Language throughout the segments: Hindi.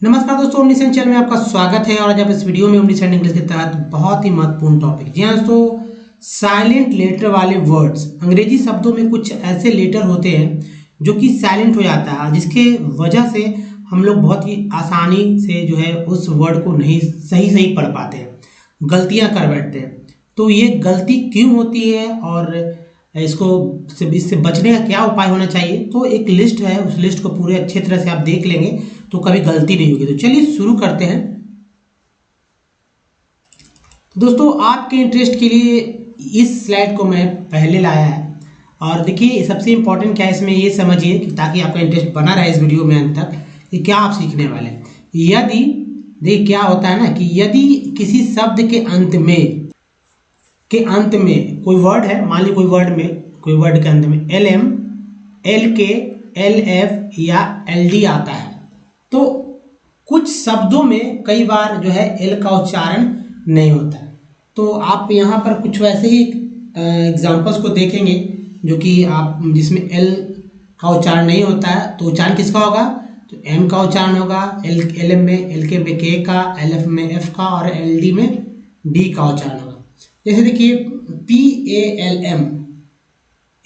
नमस्कार दोस्तों, ओमनीसेंट चैनल में आपका स्वागत है। और आज आप इस वीडियो में ओमनीसेंट इंग्लिश के तहत बहुत ही महत्वपूर्ण टॉपिक, जी हाँ दोस्तों, साइलेंट लेटर वाले वर्ड्स। अंग्रेजी शब्दों में कुछ ऐसे लेटर होते हैं जो कि साइलेंट हो जाता है, जिसके वजह से हम लोग बहुत ही आसानी से जो है उस वर्ड को नहीं सही पढ़ पाते हैं, गलतियां कर बैठते हैं। तो ये गलती क्यों होती है और इससे बचने का क्या उपाय होना चाहिए, तो एक लिस्ट है, उस लिस्ट को पूरे अच्छे तरह से आप देख लेंगे तो कभी गलती नहीं होगी। तो चलिए शुरू करते हैं। तो दोस्तों, आपके इंटरेस्ट के लिए इस स्लाइड को मैं पहले लाया है। और देखिए, सबसे इंपॉर्टेंट क्या है इसमें, ये समझिए कि ताकि आपका इंटरेस्ट बना रहे इस वीडियो में अंत तक कि क्या आप सीखने वाले हैं। यदि देखिए क्या होता है ना कि यदि किसी शब्द के अंत में कोई वर्ड है, मान लीजिए कोई वर्ड के अंत में LM, LK, LF या LD आता है, तो कुछ शब्दों में कई बार जो है L का उच्चारण नहीं होता है। तो आप यहाँ पर कुछ वैसे ही एग्जाम्पल्स को देखेंगे जो कि आप जिसमें L का उच्चारण नहीं होता है, तो उच्चारण किसका होगा, तो M का उच्चारण होगा, LM में LK में K का, LF में F का और LD में D का उच्चारण होगा। जैसे देखिए PALM,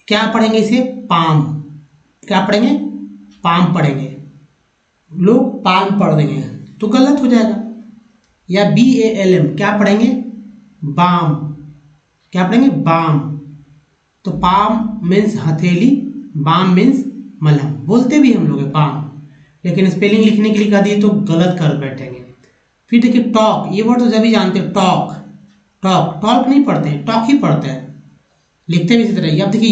क्या पढ़ेंगे इसे, पाम। क्या पढ़ेंगे, पाम पढ़ेंगे, लोग पाम पढ़ देंगे तो गलत हो जाएगा। या BALM, क्या पढ़ेंगे, बाम। क्या पढ़ेंगे, बाम। तो पाम मीन्स हथेली, बाम मीन्स मलहम। बोलते भी हम लोग है पाम, लेकिन स्पेलिंग लिखने के लिए कह दिए तो गलत कर बैठेंगे। फिर देखिए टॉक, ये वर्ड तो सभी जानते हैं, टॉक नहीं पढ़ते हैं, टॉक ही पढ़ते हैं, लिखते भी इसी तरह। अब देखिए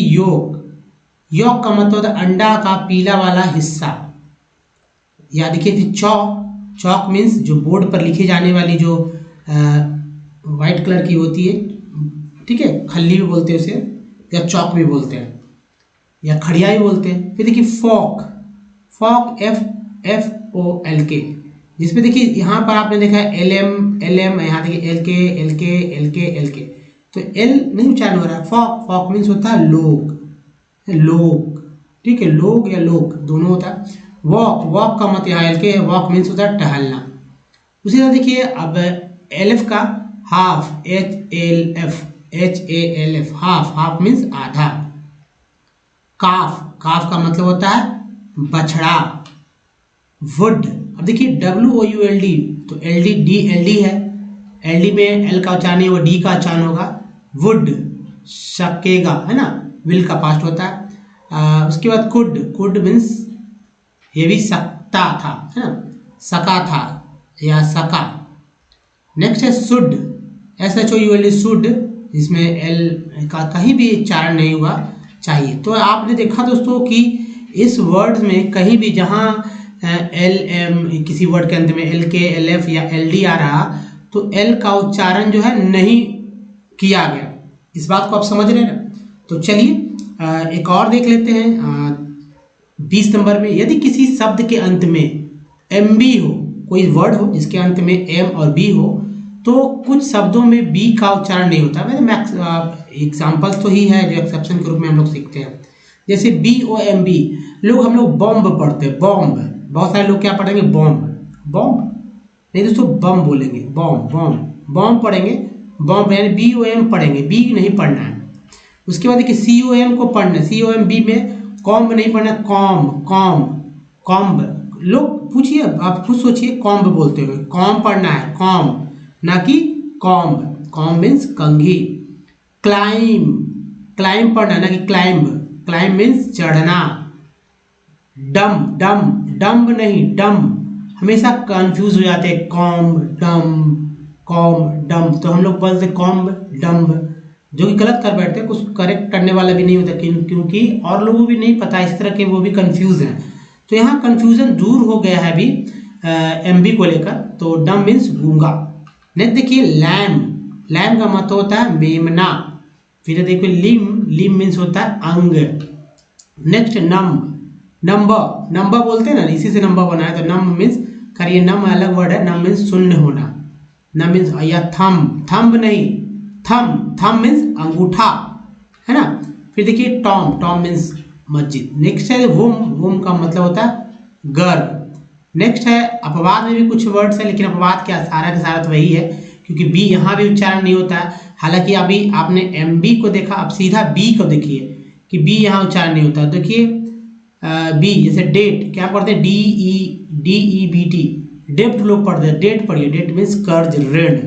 योग का मतलब होता है अंडा का पीला वाला हिस्सा। या देखिए चौक मीन्स जो बोर्ड पर लिखी जाने वाली जो वाइट कलर की होती है, ठीक है, खल्ली भी बोलते हैं उसे, या चौक भी बोलते हैं, या खड़िया भी बोलते हैं। फिर देखिए फॉक FOLK, जिसमें देखिए यहाँ पर आपने देखा है LM, यहाँ देखिए LK, तो L नहीं उच्चारण हो रहा है। फॉक मीन्स होता है लोग, ठीक है, लोग या लोग दोनों होता है। वॉक का मत यहाँ LK है, वॉक मीन्स होता है टहलना। उसी तरह देखिए अब LF का हाफ, HALF, हाफ मीन्स आधा। काफ का मतलब होता है बछड़ा। वुड, अब देखिए WOULD, तो LD है, LD में L का उच्चारण नहीं होगा, D का उच्चारण होगा। वुड, सकेगा, है ना, विल का पास्ट होता है। उसके बाद कुड मीन्स ये भी सकता था, है ना, सका था या सका। नेक्स्ट है शुड, SHOULD, शुड, जिसमें L का कहीं भी उच्चारण नहीं हुआ चाहिए। तो आपने देखा दोस्तों कि इस वर्ड में कहीं भी जहां LM किसी वर्ड के अंत में LK, LF या LD आ रहा, तो L का उच्चारण जो है नहीं किया गया। इस बात को आप समझ रहे हैं ना। तो चलिए एक और देख लेते हैं। 20 नंबर में, यदि किसी शब्द के अंत में MB हो, कोई वर्ड हो जिसके अंत में M और B हो, तो कुछ शब्दों में B का उच्चारण नहीं होता। वैसे एग्जाम्पल्स तो ही है जो एक्सेप्शन के रूप में हम लोग सीखते हैं। जैसे BOMB, हम लोग बॉम्ब पढ़ते हैं, बॉम्ब। बहुत सारे लोग क्या पढ़ेंगे, बॉम्ब नहीं दोस्तों, बम बोलेंगे, बॉम्ब पढ़ेंगे, बॉम्ब यानी BOM पढ़ेंगे, B नहीं पढ़ना है। उसके बाद देखिए COM को पढ़ना है, COMB में कॉम्ब नहीं पढ़ना, कॉम्ब। लोग पूछिए, आप खुद सोचिए, कॉम्ब बोलते हुए कॉम्ब पढ़ना है, कॉम्ब ना कि कॉम्ब मीन्स कंघी। क्लाइम पढ़ना है ना कि क्लाइम मीन्स चढ़ना। डम्ब नहीं, डम, हमेशा कंफ्यूज हो जाते हैं, कॉम्ब डम्ब, तो हम लोग बोलते कॉम्ब डम्ब, जो कि गलत कर बैठते हैं, कुछ करेक्ट करने वाला भी नहीं होता, क्योंकि और लोगों को भी नहीं पता इस तरह के, वो भी कंफ्यूज हैं। तो यहाँ कंफ्यूजन दूर हो गया है अभी MB को लेकर। तो डम मीन्स गूंगा। नेक्स्ट देखिए लैम का मतलब होता है मेमना। फिर देखिए लिम मीन्स होता है अंग। नेक्स्ट नंबर बोलते हैं ना, इसी से नंबर बना है, तो नम मीन्स करिए, नम अलग वर्ड है, नम मीन्स शून्य होना, नम मीन्स, या थंब नहीं, थम मीन्स अंगूठा, है ना। फिर देखिए टॉम मीन्स मस्जिद। नेक्स्ट है होम का मतलब होता है घर। नेक्स्ट है अपवाद में भी कुछ वर्ड्स है, लेकिन अपवाद क्या सारा का सारा तो वही है, क्योंकि बी यहाँ भी उच्चारण नहीं होता है। हालांकि अभी आपने एम बी को देखा, अब सीधा बी को देखिए कि बी यहाँ उच्चारण नहीं होता। देखिए बी जैसे डेट, क्या पढ़ते हैं, DEBT, डेप्ट लोग पढ़ते हैं, डेट पढ़िए, डेट मीन्स कर्ज ऋण।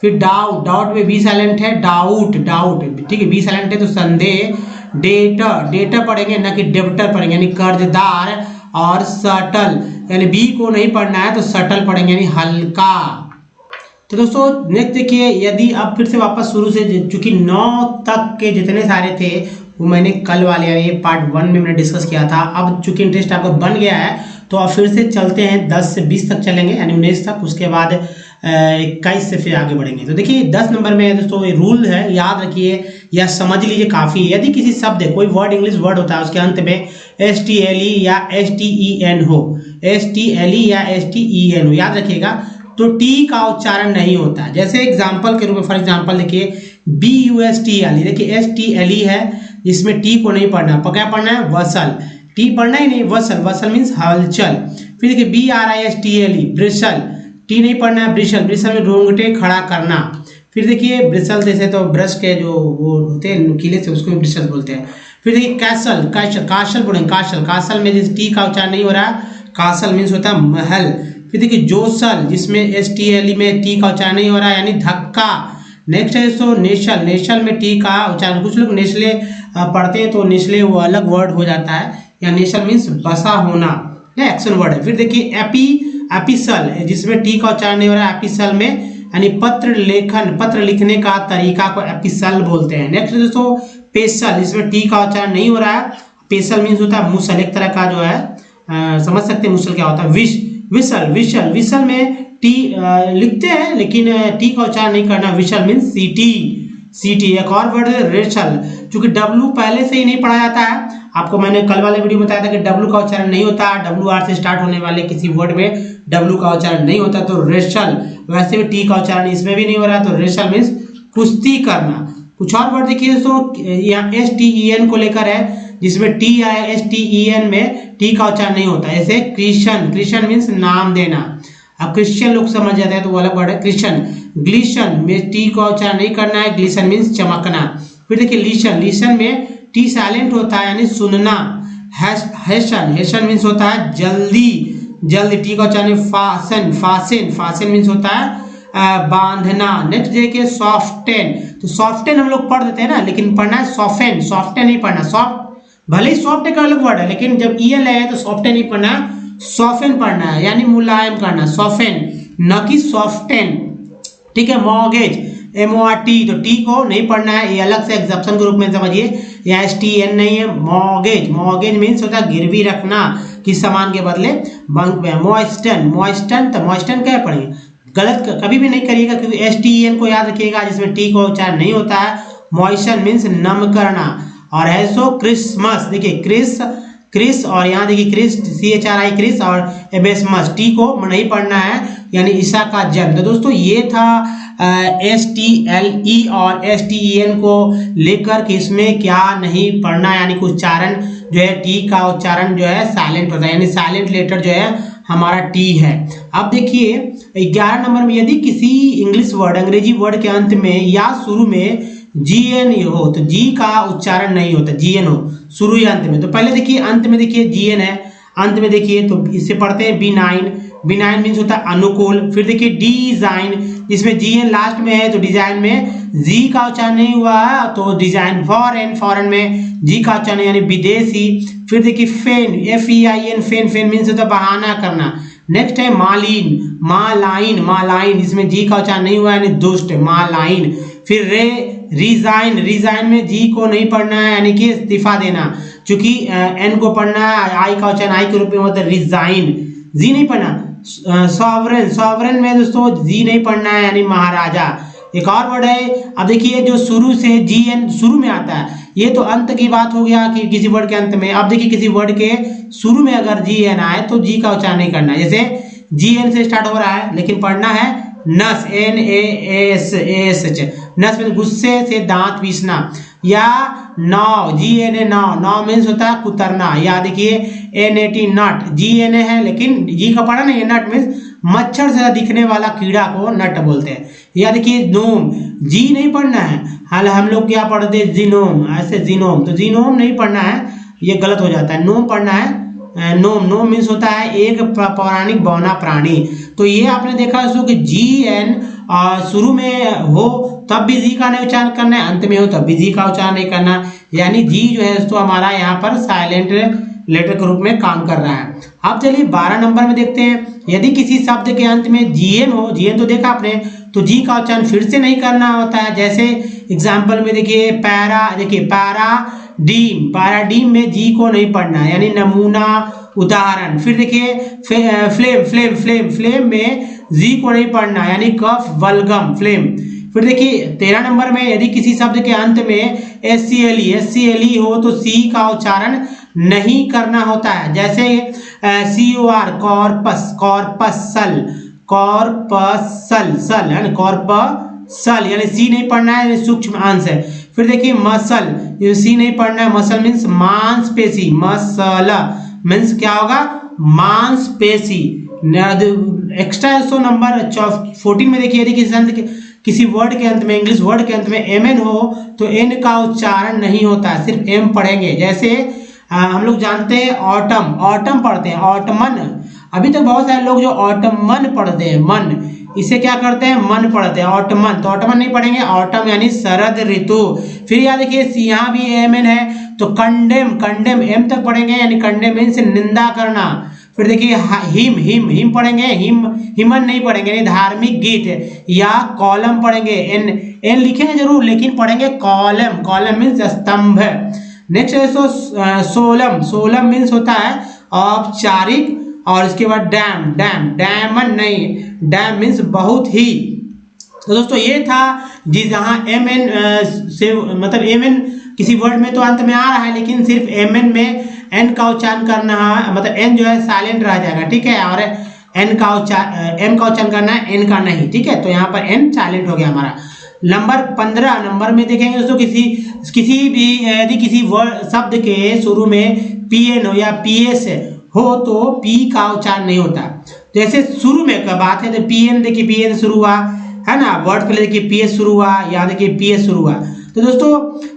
फिर डाउट, डाउट में बी साइलेंट है, डाउट, डाउट, ठीक है, बी साइलेंट है तो संदेह। डेटर, डेटर पढ़ेंगे ना कि डेब्टर पढ़ेंगे, यानी कर्जदार। और सटल, यानी बी को नहीं पढ़ना है तो सटल पढ़ेंगे, यानी हल्का। तो दोस्तों नेक्स्ट देखिए, यदि अब फिर से वापस शुरू से, चूंकि 9 तक के जितने सारे थे वो मैंने कल वाले यानी पार्ट 1 में मैंने डिस्कस किया था। अब चूंकि इंटरेस्ट आपको बन गया है तो अब फिर से चलते हैं 10 से 20 तक चलेंगे, यानी 19 तक, उसके बाद 21 से फिर आगे बढ़ेंगे। तो देखिए 10 नंबर में दोस्तों रूल है, याद रखिए या समझ लीजिए काफ़ी है। यदि किसी शब्द, कोई वर्ड, इंग्लिश वर्ड होता है, उसके अंत में STLE या STEN हो, STLE या STEN हो, याद रखिएगा, तो टी का उच्चारण नहीं होता। जैसे एग्जाम्पल के रूप में, फॉर एग्जाम्पल देखिए BUSTLE, देखिए STLE है, इसमें टी को नहीं पढ़ना, क्या पढ़ना है, वसल, टी पढ़ना ही नहीं, वसल, वसल मीन्स हलचल। फिर देखिए BRISTLE, ब्रिसल, टी नहीं पढ़ना है, ब्रिसल, ब्रिसल में रोंगटे खड़ा करना। फिर देखिए ब्रिसल जैसे तो ब्रश के जो वो होते हैं नुकीले से, उसको ब्रिसल बोलते हैं। फिर देखिए कैसल, काशल बोलेंगे, काशल, कासल में जिस टी का उच्चारण नहीं हो रहा, कासल मीन्स होता है महल। फिर देखिए जोसल, जिसमें STLE में टी का उच्चारण नहीं हो रहा, यानी धक्का। नेक्स्ट है तो नेशल, नेशल में टी का उच्चारण, कुछ लोग नेस्ले पढ़ते हैं तो नेस्ले वो अलग वर्ड हो जाता है, या नेशल मीन्स बसा होना, एक्शन वर्ड है। फिर देखिए एपिसल, जिसमें टी का उच्चारण नहीं हो रहा, एपिसल में यानी पत्र लेखन, पत्र लिखने का तरीका को एपिसल बोलते हैं। नेक्स्ट दोस्तों पेशल, जिसमें टी का उच्चारण नहीं हो रहा है, पेशल मीन्स होता है मुसल, एक तरह का जो है समझ सकते हैं मुसल क्या होता है। विसल, विशल, विशल में टी लिखते हैं लेकिन टी का उच्चारण नहीं करना, विशल मीन्स सीटी, सीटी। एक और वर्ड है रेचल, चूंकि डब्लू पहले से ही नहीं पढ़ा जाता है, आपको मैंने कल वाले वीडियो में बताया था कि डब्लू का उच्चारण नहीं होता, WR से स्टार्ट होने वाले किसी वर्ड में डब्लू का उच्चारण नहीं होता, तो रेचल। वैसे भी टी का उच्चारण इसमें भी नहीं हो रहा, तो रेचल मीन्स कुश्ती करना। कुछ और वर्ड देखिए दोस्तों, यहाँ STEN को लेकर है, जिसमें टी आया, STEN में टी का उच्चारण नहीं होता। ऐसे क्रिश्चियन, क्रिश्चियन मीन्स नाम देना, अब क्रिश्चियन लोग समझ जाते हैं तो वो अलग वर्ड है क्रिश्चियन। ग्लिशन में टी का उच्चारण नहीं करना है, ग्लिशन मीन्स चमकना। फिर देखिए लीशन, लीशन में टी साइलेंट होता है, यानी सुनना। हेशन, हेशन मीन्स होता है जल्दी, जल्दी, टी का उच्चारण फासन, फासिन, फासिन मीन्स होता है बांधना। नेक्स्ट देखिए सॉफ्टेन, तो सॉफ्टेन हम लोग पढ़ देते हैं ना, लेकिन पढ़ना है सॉफ्टेन, सॉफ्टेन नहीं पढ़ना। सॉफ्ट भले ही सॉफ्ट एक अलग वर्ड है, लेकिन जब EL है तो सॉफ्टेन नहीं पढ़ना, सॉफ्टेन पढ़ना है, यानी मुलायम करना, सॉफ्टेन, न कि सॉफ्टेन, ठीक है। मॉर्गेज, MORT, तो टी को नहीं पढ़ना है, ये अलग से एग्जेप्शन के रूप में समझिए, यहाँ STN नहीं है। मॉर्गेज, मॉर्गेज मीन्स होता है गिरवी रखना किस सामान के बदले बैंक में। मॉइस्टन, मॉइस्टन, तो मॉइस्टन क्या पढ़ेंगे, गलत कभी भी नहीं करिएगा, क्योंकि STEN को याद रखिएगा, जिसमें टी को उच्चारण नहीं होता है। मॉइस्चर मीन्स नम करना। और है सो क्रिसमस, देखिए क्रिस, क्रिस, और यहाँ देखिए क्रिस, CHRI क्रिस, और एबेसमस, टी को नहीं पढ़ना है, यानी ईसा का जन्म। तो दोस्तों ये था STLE और STEN को लेकर कि इसमें क्या नहीं पढ़ना, यानी कि उच्चारण जो है टी का उच्चारण जो है साइलेंट होता है, यानी साइलेंट लेटर जो है हमारा टी है। अब देखिए 11 नंबर में, यदि किसी इंग्लिश वर्ड, अंग्रेजी वर्ड के अंत में या शुरू में GN हो, तो जी का उच्चारण नहीं होता, GN हो शुरू या अंत में। तो पहले देखिए अंत में देखिए GN है, अंत में देखिए तो इसे पढ़ते हैं B9, B9 मीन्स होता है अनुकूल। फिर देखिए डिजाइन, जिसमें GN लास्ट में है, तो डिजाइन में जी का उच्चारण नहीं हुआ है, तो डिजाइन। फॉरेन, फॉरेन में जी का उच्चारण यानी विदेशी। फिर देखिए फेन, FEIN, फेन, फेन मीन्स होता है बहाना करना। नेक्स्ट है मालिन, मालाइन, मालाइन, इसमें जी का उच्चारण नहीं हुआ यानी दुष्ट, मालाइन। फिर रिजाइन, रिजाइन में जी को नहीं पढ़ना है, यानी कि इस्तीफा देना, चूंकि एन को पढ़ना है, आई का उच्चारण आई के रूप में होता है रिजाइन, जी नहीं पढ़ना। सॉवरेन, सॉवरेन में दोस्तों जी नहीं पढ़ना है, यानी महाराजा। एक और वर्ड है, अब देखिए जो शुरू से GN शुरू में आता है, ये तो अंत की बात हो गया कि किसी वर्ड के अंत में। अब देखिए किसी वर्ड के शुरू में अगर GN आए तो जी का उच्चारण नहीं करना, जैसे GN से स्टार्ट हो रहा है लेकिन पढ़ना है नस, NASH, नस में गुस्से से दांत पीसना। या नाव, GNA नाव, नाव मीन्स होता है कुतरना, या देखिए NAT नट, GNA है लेकिन जी का पढ़ा ना, ये नट मीन्स मच्छर से दिखने वाला कीड़ा को नट बोलते हैं। या देखिए नोम, जी नहीं पढ़ना है, हाल हम लोग क्या पढ़ते हैं जीनोम, ऐसे जीनोम, तो जीनोम नहीं पढ़ना है, ये गलत हो जाता है, नोम पढ़ना है। नोम, नोम मीन्स होता है एक पौराणिक बौना प्राणी। तो ये आपने देखा दोस्तों कि GN शुरू में हो तब भी जी का नहीं उच्चारण करना है, अंत में हो तब भी जी का उच्चारण नहीं करना, यानी जी जो है दोस्तों हमारा यहाँ पर साइलेंट लेटर के रूप में काम कर रहा है। अब चलिए 12 नंबर में देखते हैं, यदि किसी शब्द के अंत में GN हो, GN तो देखा आपने, तो जी का उच्चारण फिर से नहीं करना होता है। जैसे एग्जाम्पल में देखिए पैरा, देखिए पैराडीम, पैराडीम में जी को नहीं पढ़ना, यानी नमूना, उदाहरण। फिर देखिए फ्लेम, फ्लेम, फ्लेम, फ्लेम में जी को नहीं पढ़ना, यानी कफ वल्गम, फ्लेम। फिर देखिए 13 नंबर में यदि किसी शब्द के अंत में SCLE हो तो सी का उच्चारण नहीं करना होता है। जैसे COR, कॉर्पस, कॉर्पसल, कॉर्पसल, सल यानी कॉर्पसल, यानी सी नहीं पढ़ना है, सूक्ष्म अंश है। फिर देखिए मसल, ये सी नहीं पढ़ना है, मसल मीन्स मांसपेशी, मसल मीन्स क्या होगा, मांसपेशी। एक्स्ट्रा 100 नंबर 14 में देखिए यदि किसी वर्ड के अंत में, इंग्लिश वर्ड के अंत में MN हो तो N का उच्चारण नहीं होता है, सिर्फ M पढ़ेंगे। जैसे हम लोग जानते हैं ऑटम, ऑटम पढ़ते हैं, ऑटमन, अभी तक बहुत सारे लोग जो ऑटमन पढ़ते हैं, मन, इसे क्या करते हैं, मन पढ़ते हैं, ऑटमन, तो ऑटमन नहीं पढ़ेंगे, ऑटम यानी शरद ऋतु। फिर यहाँ देखिए यहाँ भी MN है तो कंडेम, कंडेम M तक पढ़ेंगे, यानी कंडेम मीन्स निंदा करना। फिर देखिए हिम, हिम, हिम पढ़ेंगे, हिम, हिमन नहीं पढ़ेंगे, यानी धार्मिक गीत। या कॉलम पढ़ेंगे, एन लिखेंगे जरूर लेकिन पढ़ेंगे कॉलम, कॉलम मीन्स स्तंभ। नेक्स्ट है सोलम, सोलम मीन्स होता है औपचारिक, और इसके बाद डैम, डैम, डैमन नहीं, डैम मीन्स बहुत ही। तो दोस्तों ये था जी, जहाँ MN से मतलब MN किसी वर्ड में तो अंत में आ रहा है लेकिन सिर्फ MN में N का उच्चारण करना है, मतलब N जो है साइलेंट रह जाएगा, ठीक है, और M का उच्चारण करना है, N का नहीं, ठीक है। तो यहाँ पर N साइलेंट हो गया हमारा। नंबर 15 नंबर में देखेंगे दोस्तों, किसी भी यदि किसी वर्ड शब्द के शुरू में PN हो या PS हो तो P का उच्चारण नहीं होता। जैसे शुरू में का बात है तो PN, देखिए PN शुरू हुआ है ना, वर्ड पहले देखिए PS शुरू हुआ, यहाँ देखिए PS शुरू हुआ। तो दोस्तों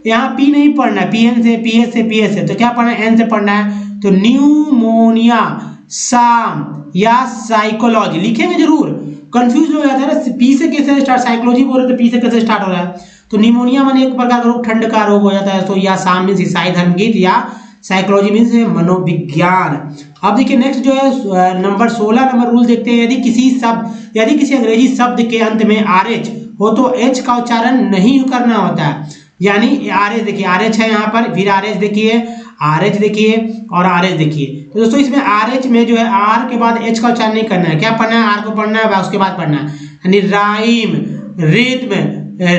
यहाँ P नहीं पढ़ना है, PN से, PS से, PS से, तो क्या पढ़ना है, N से पढ़ना है। तो न्यूमोनिया, साम या साइकोलॉजी लिखेंगे जरूर, कंफ्यूज हो जाता है ना, पी से कैसे स्टार्ट, साइकोलॉजी बोल रहे तो पी से कैसे स्टार्ट हो रहा है। तो निमोनिया माने एक प्रकार का रोग, ठंड का रोग हो जाता है। तो या साम मीन्स ईसाई धर्म गीत, या साइकोलॉजी मीन्स मनोविज्ञान। अब देखिए नेक्स्ट जो है नंबर 16 नंबर रूल देखते हैं, यदि किसी अंग्रेजी शब्द के अंत में RH हो तो H का उच्चारण नहीं करना होता है, यानी RH देखिए, RH है यहाँ पर, फिर RH देखिए, RH देखिए और RH देखिए। तो दोस्तों इसमें RH में जो है R के बाद H का उच्चारण नहीं करना है, क्या पढ़ना है, R को पढ़ना है, उसके बाद पढ़ना है, यानी राइम, रिद्म,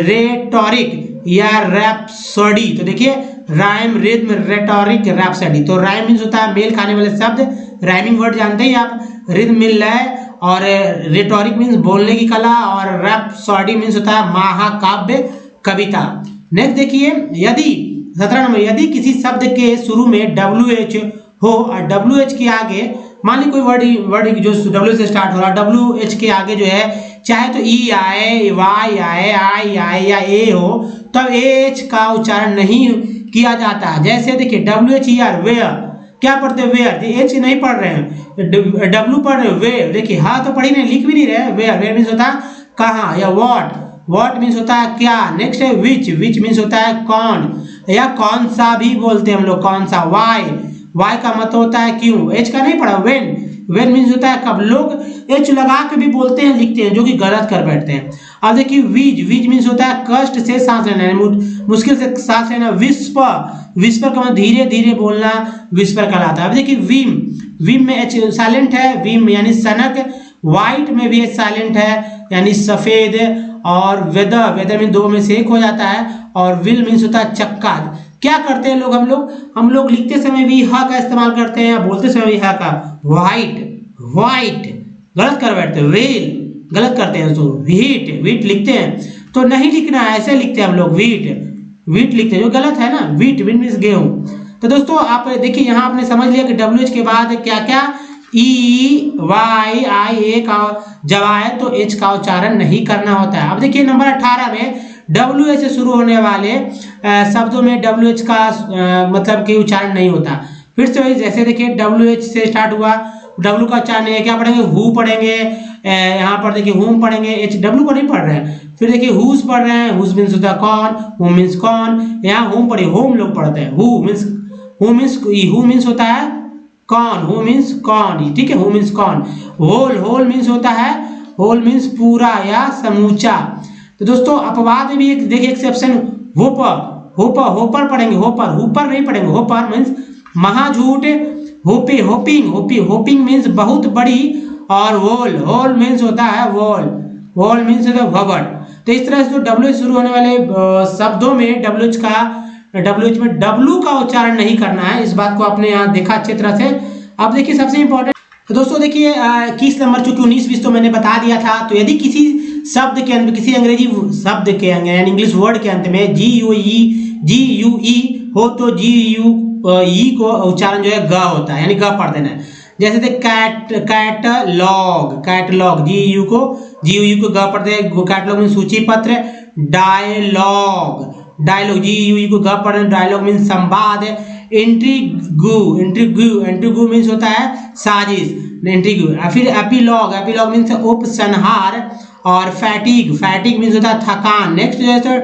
रेटोरिक या रैप्सोडी। तो देखिए राइम, रिद्म, रेटोरिक, रैप्सोडी। तो राइम मीन्स होता है मेल खाने वाले शब्द, राइमिंग वर्ड जानते ही आप, रिद्म मिल लय, और रेटोरिक मीन्स बोलने की कला, और रैप्सोडी मीन्स होता है महाकाव्य, कविता। नेक्स्ट देखिए, यदि 17 नंबर, यदि किसी शब्द के शुरू में WH हो और WH के आगे, मान ली कोई वर्ड जो W से स्टार्ट हो रहा है, WH के आगे जो है चाहे तो E आए, Y आए, I आए या A हो, तब AH का उच्चारण नहीं किया जाता है। जैसे देखिए WHER, वेयर, क्या पढ़ते हैं, वेयर, H नहीं पढ़ रहे हैं, W पढ़ रहे हैं, वेयर, देखिए हाँ तो पढ़ी नहीं, लिख भी नहीं रहे, वेयर, वेयर मीन्स होता है कहाँ, या वॉट मीन्स होता है क्या। नेक्स्ट है विच मीन्स होता है कौन, या कौन सा भी बोलते हैं हम लोग, कौन सा। वाई का मतलब होता है क्यों। एच का नहीं पढ़ा, वेन मीन्स होता है कब। लोग एच लगा के भी बोलते हैं, लिखते हैं, जो कि गलत कर बैठते हैं। अब देखिए विज मीन्स होता है कष्ट से सांस लेना, मुश्किल से सांस लेना। विस्पर का मतलब धीरे धीरे बोलना, विस्पर कहलाता है। अब देखिए विम में एच साइलेंट है, विम यानी सनक। व्हाइट में भी एच साइलेंट है, यानी सफेद। और वेदर में दो में से एक हो जाता है। और विल मीन्स होता है चक्का। क्या करते हैं लोग, हम लोग लिखते समय भी ह का इस्तेमाल करते हैं, बोलते समय भी ह का। व्हाइट गलत कर बैठते हैं, वेल गलत करते हैं, तो वीट लिखते हैं, तो नहीं लिखना है, ऐसे लिखते हैं हम लोग, वीट वीट लिखते हैं, जो गलत है ना, वीट मीन्स गेहूं। तो दोस्तों आप देखिए यहाँ आपने समझ लिया कि WH के बाद क्या क्या EYIA का जब आए तो H का उच्चारण नहीं करना होता है। अब देखिए नंबर 18 में WH से शुरू होने वाले शब्दों में WH का मतलब कि उच्चारण नहीं होता। फिर से जैसे देखिए WH से स्टार्ट हुआ, W का उच्चारण है, क्या पढ़ेंगे, हु पढ़ेंगे, यहाँ पर देखिए हुम पढ़ेंगे, W को नहीं पढ़ रहे हैं। फिर देखिए हुज पढ़ रहे हैं, हुज मीन्स होता है कौन, हुम मीन्स कौन, यहाँ हुम पढ़े, होम लोग पढ़ते हैं, हु मीन्स होता है कौन, हु मीन्स कौन, ठीक है, हु मीन्स कौन। होल मीन्स होता है, होल मीन्स पूरा या समूचा। तो दोस्तों अपवाद में भी एक देखिए एक्सेप्शन, होपर पढ़ेंगे, हुपर नहीं पढ़ेंगे, होपर मीन्स महाझूठ, होपिंग मीन्स बहुत बड़ी, और होल मीन्स होता है वॉल मीन्स होता है भवन। तो इस तरह से जो WH शुरू होने वाले शब्दों में WH में W का उच्चारण नहीं करना है, इस बात को आपने यहाँ देखा अच्छी तरह से। अब देखिए सबसे इंपॉर्टेंट, तो दोस्तों देखिए 21 नंबर, चूंकि 19-20 तो मैंने बता दिया था, तो यदि किसी शब्द के अंत में, किसी अंग्रेजी शब्द के यानी इंग्लिश वर्ड के अंत में GUE हो तो GUE को उच्चारण जो है ग होता है, यानी ग पढ़ देना है। जैसे थे कैटलॉग, GUE को ग पढ़ते हैं, कैटलॉग में सूची पत्र। डायलॉग GUE को ग पढ़ते हैं, डायलॉग मीन संवाद। इंट्रीग्यू मीन्स होता है साजिश, इंट्रीग्यू। फिर एपिलॉग मीन्स उपसंहार, और फैटिग मीन्स होता है थकान। नेक्स्ट जैसे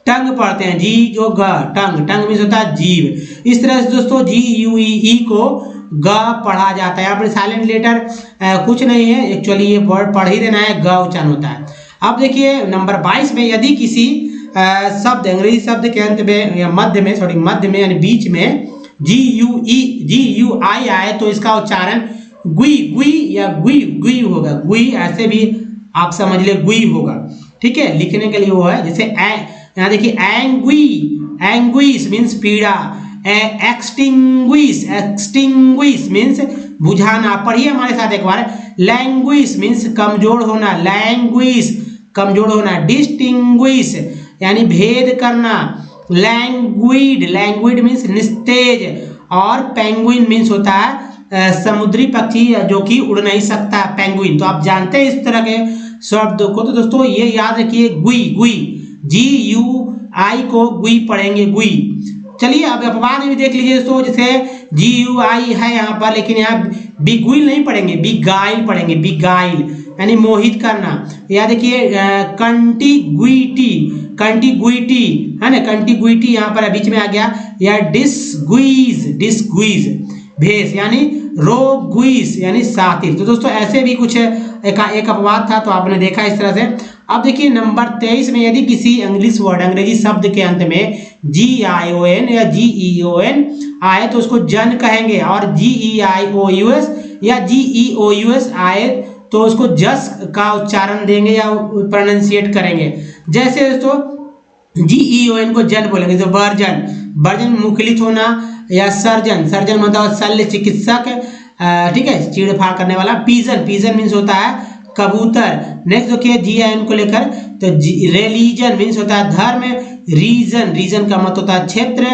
टंग पढ़ते हैं, जी जो ग, टंग मीन्स होता है जीव। इस तरह से दोस्तों GUE को ग पढ़ा जाता है। यहाँ पर साइलेंट लेटर कुछ नहीं है, एक्चुअली ये वर्ड पढ़ ही देना है, ग उच्चारण होता है। अब देखिए नंबर 22 में यदि किसी शब्द, अंग्रेजी शब्द के अंत में या मध्य में यानी बीच में GUI आए तो इसका उच्चारण गुई या गुई होगा। गुई ऐसे भी आप समझ ले, गुई होगा, ठीक है, लिखने के लिए वो है। जैसे यहाँ देखिए एंग्विश मीन्स पीड़ा, एक्सटिंग्विश मीन्स बुझाना। पढ़िए हमारे साथ एक बार, लैंग्विश मीन्स कमजोर होना, डिस्टिंग्विश यानी भेद करना, लैंग्विड मीन्स निस्तेज, और पेंगुइन मीन्स होता है समुद्री पक्षी जो कि उड़ नहीं सकता, पेंगुइन। तो आप जानते हैं इस तरह के शब्द को। तो दोस्तों ये याद रखिए, गुई GUI को गुई पढ़ेंगे, गुई। चलिए अब अपवाद में भी देख लीजिए दोस्तों, जैसे GUI है यहाँ पर, लेकिन यहाँ बिगुइल नहीं पढ़ेंगे, बिगाइल पढ़ेंगे, बिगाइल यानी मोहित करना। या देखिए कंटिग्विटी है ना, कंटिग्विटी यहाँ पर बीच में आ गया। या डिस्गुइज भेष यानी रोगुइस यानी सातिर। तो दोस्तों ऐसे भी कुछ एक अपवाद था, तो आपने देखा इस तरह से। अब देखिए नंबर 23 में यदि किसी इंग्लिश वर्ड, अंग्रेजी शब्द के अंत में GION या GEON आए तो उसको जन कहेंगे, और GEIOUS या GEOUS आए तो उसको जस का उच्चारण देंगे या प्रोनाउंसिएट करेंगे। जैसे दोस्तों GEON को जन बोलेंगे, तो वर्जन मुखलित होना, या सर्जन मतलब शल्य चिकित्सक, ठीक है, चीड़-फाड़ करने वाला। पीजन मीन्स होता है कबूतर। नेक्स्ट देखिए GIN को लेकर, तो रिलीजन मीन्स होता है धर्म, रीजन का मतलब होता है क्षेत्र,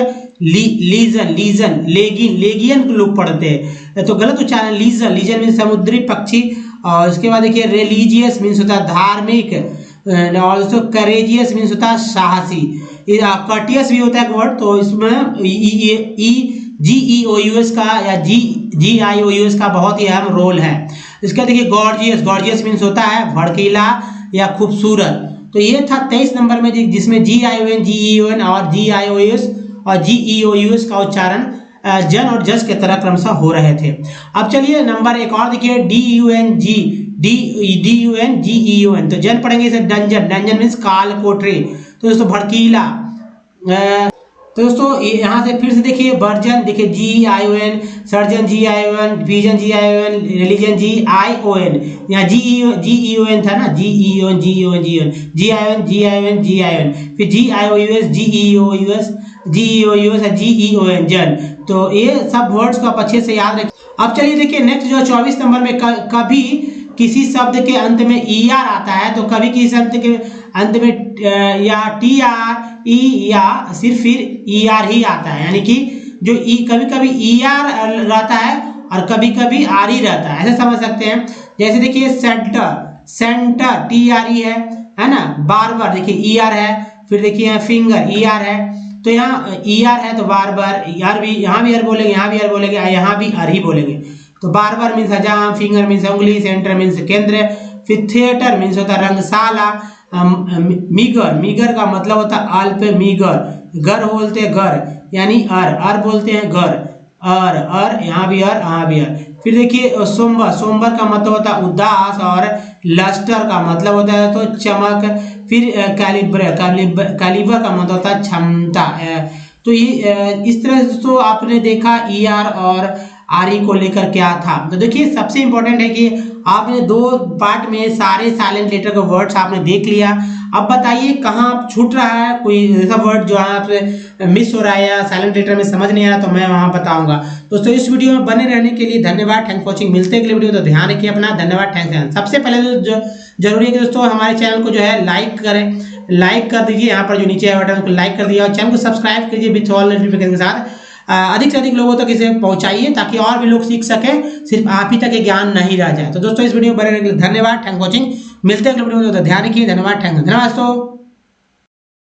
लेगियन लोग पढ़ते हैं, तो गलत उच्चारण, लीजन मीन्स समुद्री पक्षी। और उसके बाद देखिए रिलीजियस मीन्स होता है धार्मिक, और दोस्तों करेजियस मीन्स होता है साहसी। कर्टियस भी होता है एक वर्ड, तो इसमें GEOUS का या GIOUS का बहुत ही अहम रोल है। इसका देखिए गॉर्जियस मीन्स होता है भड़कीला या खूबसूरत। तो ये था 23 नंबर में, जिसमें GION, GEON और GIOUS और GEOUS का उच्चारण जन और जस के तरह क्रमशः हो रहे थे। अब चलिए नंबर एक और देखिए, DUN GEON। तो जन पढ़ेंगे इसे डंजन मीन्स काल कोठरी। तो दोस्तों भड़कीला। तो दोस्तों यहाँ से फिर से देखिए वर्जन, देखिए GION, surgeon GION, vision GION, religion GION। यहाँ GEON था ना, GION, फिर GIOUS GEON जन। तो ये सब वर्ड्स को आप अच्छे से याद रखें। अब चलिए देखिए नेक्स्ट जो 24 नंबर में, कभी किसी शब्द के अंत में ER आता है, तो कभी किसी शब्द के अंत में या टी आर ई या सिर्फ फिर ई आर ही आता है, यानी कि जो ई कभी कभी ई आर रहता है और कभी कभी आर ही रहता है, ऐसे समझ सकते हैं। जैसे देखिए centre, centre T R E है ना, बार्बर देखिए ई आर है, फिर देखिए यहाँ फिंगर ई आर है, तो यहाँ ई आर है तो बार्बर, यार भी यहाँ भी आर बोलेंगे, यहाँ भी आर बोलेंगे, यहाँ भी आर ही बोलेंगे। तो बार्बर मीन्स हजाम, फिंगर मीन्स उंगली, सेंटर मीन्स केंद्र, फिर थिएटर मीन्स होता है रंगशाला, मीगर, मीगर का मतलब होता है अल्प, मीगर, घर बोलते हैं घर, यानी अर बोलते हैं घर, अर यहाँ भी अर, यहाँ भी अर। फिर देखिए सोमवार, सोमवार का मतलब होता है उदास, और लस्टर का मतलब होता है तो चमक, फिर कैलिबर, कैलिबर का मतलब होता है क्षमता। तो ये इस तरह से तो आपने देखा ई आर और आर ई को लेकर क्या था। तो देखिए सबसे इंपॉर्टेंट है कि आपने 2 पार्ट में सारे साइलेंट लेटर के वर्ड्स आपने देख लिया। अब बताइए कहाँ छूट रहा है, कोई ऐसा वर्ड जो आपसे मिस हो रहा है या साइलेंट लेटर में समझ नहीं आया तो मैं वहां बताऊंगा। दोस्तों इस वीडियो में बने रहने के लिए धन्यवाद, थैंक्स फॉर वॉचिंग। मिलते हैं अगले वीडियो, तो ध्यान रखिए अपना, धन्यवाद, थैंक्स। सबसे पहले जो जरूरी है कि दोस्तों हमारे चैनल को जो है लाइक करें, लाइक कर दीजिए, यहाँ पर जो नीचे है बटन उसको लाइक कर दीजिए, और चैनल को सब्सक्राइब कीजिए विथ ऑल नोटिफिकेशन के साथ। अधिक से अधिक लोगों तक इसे पहुंचाइए ताकि और भी लोग सीख सकें, सिर्फ आप ही तक ये ज्ञान नहीं रह जाए। तो दोस्तों इस वीडियो में बने रहने के लिए धन्यवाद, थैंक्स फॉर वॉचिंग। मिलते हैं अगले वीडियो में, तो ध्यान रखिए, धन्यवाद, थैंक्स, धन्यवाद दोस्तों।